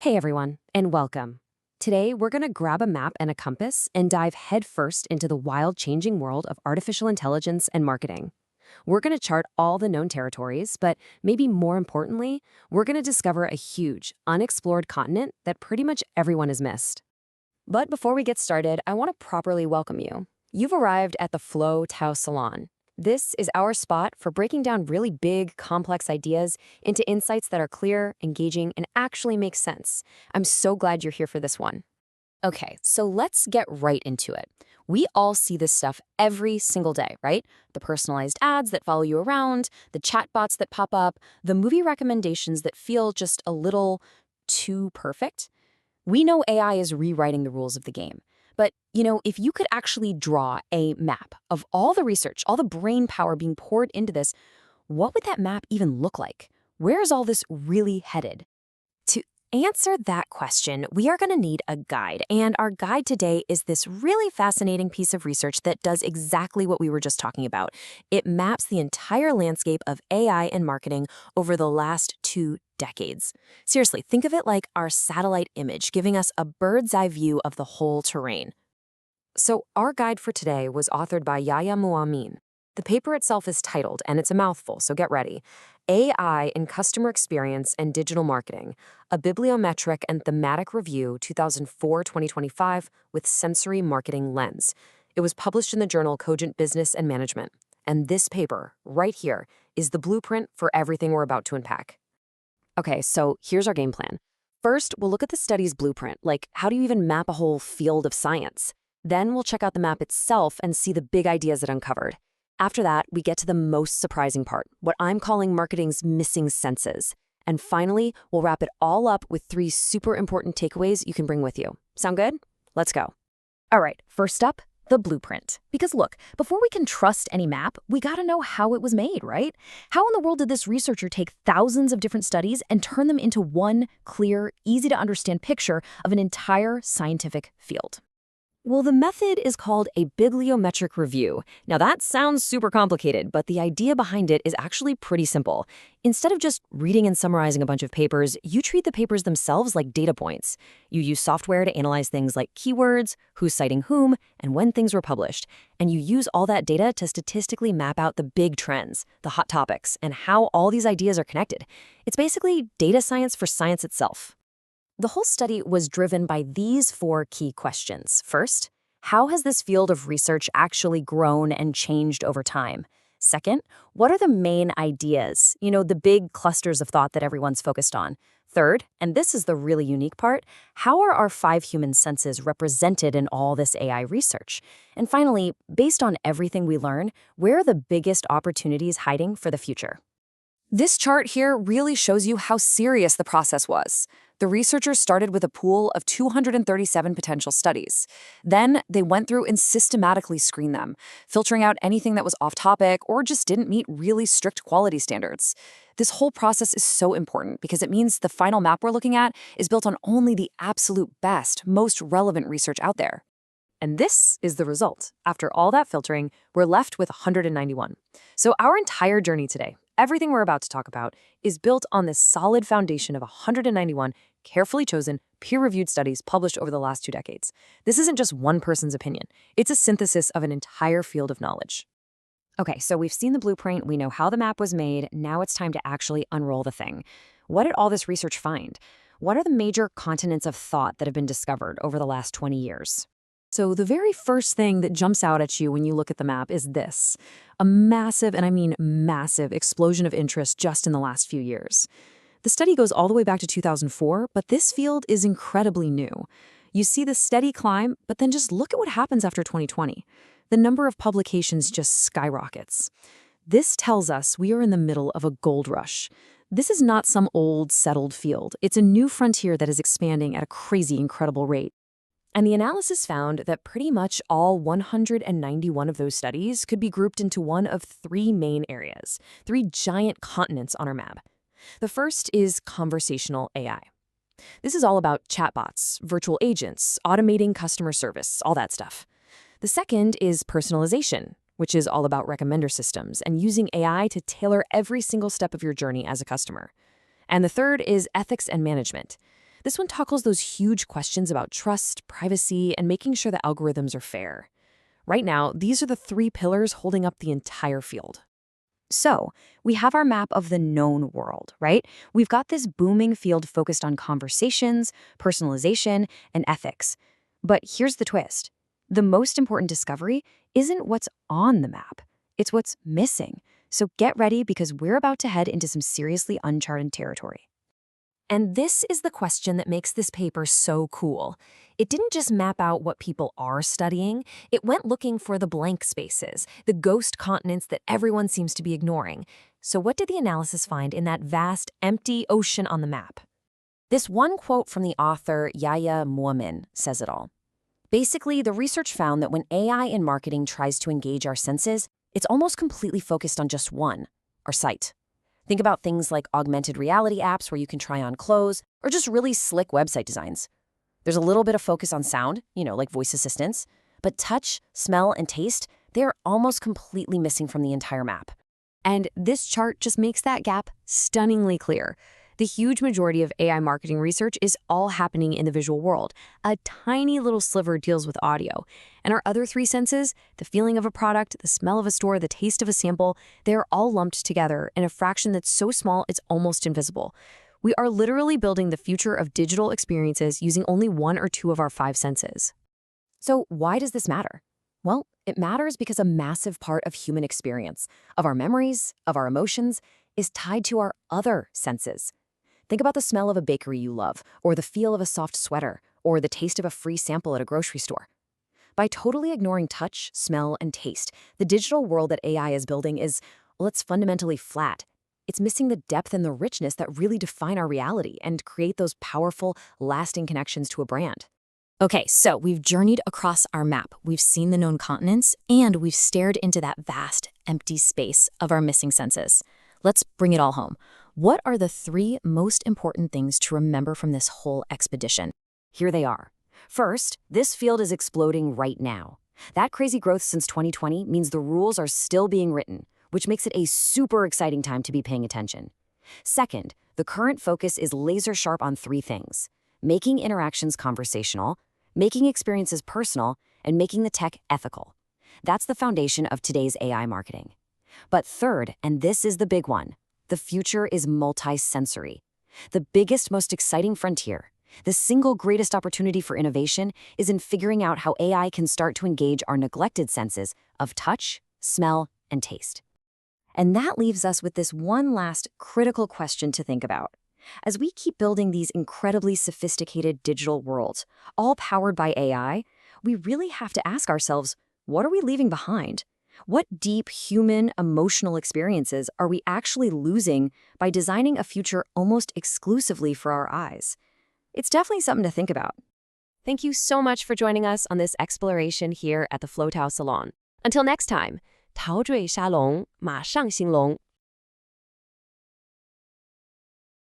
Hey everyone, and welcome. Today, we're going to grab a map and a compass and dive headfirst into the wild changing world of artificial intelligence and marketing. We're going to chart all the known territories, but maybe more importantly, we're going to discover a huge, unexplored continent that pretty much everyone has missed. But before we get started, I want to properly welcome you. You've arrived at the Flow Tao Salon. This is our spot for breaking down really big, complex ideas into insights that are clear, engaging, and actually make sense. I'm so glad you're here for this one. Okay, so let's get right into it. We all see this stuff every single day, right? The personalized ads that follow you around, the chatbots that pop up, the movie recommendations that feel just a little too perfect. We know AI is rewriting the rules of the game. But, if you could actually draw a map of all the research, all the brain power being poured into this, what would that map even look like? Where is all this really headed? To answer that question, we are going to need a guide. And our guide today is this really fascinating piece of research that does exactly what we were just talking about. It maps the entire landscape of AI and marketing over the last 2 decades. Seriously, think of it like our satellite image, giving us a bird's eye view of the whole terrain. So our guide for today was authored by Yahia Mouammine. The paper itself is titled, and it's a mouthful, so get ready, AI in Customer Experience and Digital Marketing, a Bibliometric and Thematic Review 2004-2025 with Sensory Marketing Lens. It was published in the journal Cogent Business and Management. And this paper, right here, is the blueprint for everything we're about to unpack. Okay, so here's our game plan. First, we'll look at the study's blueprint, like how do you even map a whole field of science? Then we'll check out the map itself and see the big ideas it uncovered. After that, we get to the most surprising part, what I'm calling marketing's missing senses. And finally, we'll wrap it all up with 3 super important takeaways you can bring with you. Sound good? Let's go. All right, first up, the blueprint. Because look, before we can trust any map, we gotta know how it was made, right? How in the world did this researcher take thousands of different studies and turn them into one clear, easy to understand picture of an entire scientific field? Well, the method is called a bibliometric review. Now that sounds super complicated, but the idea behind it is actually pretty simple. Instead of just reading and summarizing a bunch of papers, you treat the papers themselves like data points. You use software to analyze things like keywords, who's citing whom, and when things were published. And you use all that data to statistically map out the big trends, the hot topics, and how all these ideas are connected. It's basically data science for science itself. The whole study was driven by these 4 key questions. First, how has this field of research actually grown and changed over time? Second, what are the main ideas? The big clusters of thought that everyone's focused on. Third, and this is the really unique part, how are our 5 human senses represented in all this AI research? And finally, based on everything we learn, where are the biggest opportunities hiding for the future? This chart here really shows you how serious the process was. The researchers started with a pool of 237 potential studies. Then they went through and systematically screened them, filtering out anything that was off topic or just didn't meet really strict quality standards. This whole process is so important because it means the final map we're looking at is built on only the absolute best, most relevant research out there. And this is the result. After all that filtering, we're left with 191. So our entire journey today, everything we're about to talk about, is built on this solid foundation of 191 carefully chosen, peer-reviewed studies published over the last 2 decades. This isn't just one person's opinion. It's a synthesis of an entire field of knowledge. Okay, so we've seen the blueprint, we know how the map was made, now it's time to actually unroll the thing. What did all this research find? What are the major continents of thought that have been discovered over the last 20 years? So the very first thing that jumps out at you when you look at the map is this, a massive, and I mean massive, explosion of interest just in the last few years. The study goes all the way back to 2004, but this field is incredibly new. You see the steady climb, but then just look at what happens after 2020. The number of publications just skyrockets. This tells us we are in the middle of a gold rush. This is not some old, settled field. It's a new frontier that is expanding at a crazy, incredible rate. And the analysis found that pretty much all 191 of those studies could be grouped into one of 3 main areas, 3 giant continents on our map. The first is conversational AI. This is all about chatbots, virtual agents, automating customer service, all that stuff. The second is personalization, which is all about recommender systems and using AI to tailor every single step of your journey as a customer. And the third is ethics and management. This one tackles those huge questions about trust, privacy, and making sure the algorithms are fair. Right now, these are the three pillars holding up the entire field. So, we have our map of the known world, right? We've got this booming field focused on conversations, personalization, and ethics. But here's the twist. The most important discovery isn't what's on the map, it's what's missing. So get ready because we're about to head into some seriously uncharted territory. And this is the question that makes this paper so cool. It didn't just map out what people are studying, it went looking for the blank spaces, the ghost continents that everyone seems to be ignoring. So what did the analysis find in that vast, empty ocean on the map? This one quote from the author Yahia Mouammine says it all. Basically, the research found that when AI in marketing tries to engage our senses, it's almost completely focused on just one, our sight. Think about things like augmented reality apps where you can try on clothes, or just really slick website designs. There's a little bit of focus on sound, like voice assistants, but touch, smell, and taste, they're almost completely missing from the entire map. And this chart just makes that gap stunningly clear. The huge majority of AI marketing research is all happening in the visual world. A tiny little sliver deals with audio. And our other three senses, the feeling of a product, the smell of a store, the taste of a sample, they're all lumped together in a fraction that's so small it's almost invisible. We are literally building the future of digital experiences using only one or two of our five senses. So why does this matter? Well, it matters because a massive part of human experience, of our memories, of our emotions, is tied to our other senses. Think about the smell of a bakery you love, or the feel of a soft sweater, or the taste of a free sample at a grocery store. By totally ignoring touch, smell, and taste, the digital world that AI is building is, it's fundamentally flat. It's missing the depth and the richness that really define our reality and create those powerful, lasting connections to a brand. Okay, so we've journeyed across our map, we've seen the known continents, and we've stared into that vast, empty space of our missing senses. Let's bring it all home. What are the three most important things to remember from this whole expedition? Here they are. First, this field is exploding right now. That crazy growth since 2020 means the rules are still being written, which makes it a super exciting time to be paying attention. Second, the current focus is laser sharp on three things: making interactions conversational, making experiences personal, and making the tech ethical. That's the foundation of today's AI marketing. But third, and this is the big one, the future is multisensory. The biggest, most exciting frontier, the single greatest opportunity for innovation, is in figuring out how AI can start to engage our neglected senses of touch, smell, and taste. And that leaves us with this one last critical question to think about. As we keep building these incredibly sophisticated digital worlds, all powered by AI, we really have to ask ourselves, what are we leaving behind? What deep human, emotional experiences are we actually losing by designing a future almost exclusively for our eyes? It's definitely something to think about. Thank you so much for joining us on this exploration here at the Salon. Until next time, 陶醉沙龙马上兴隆。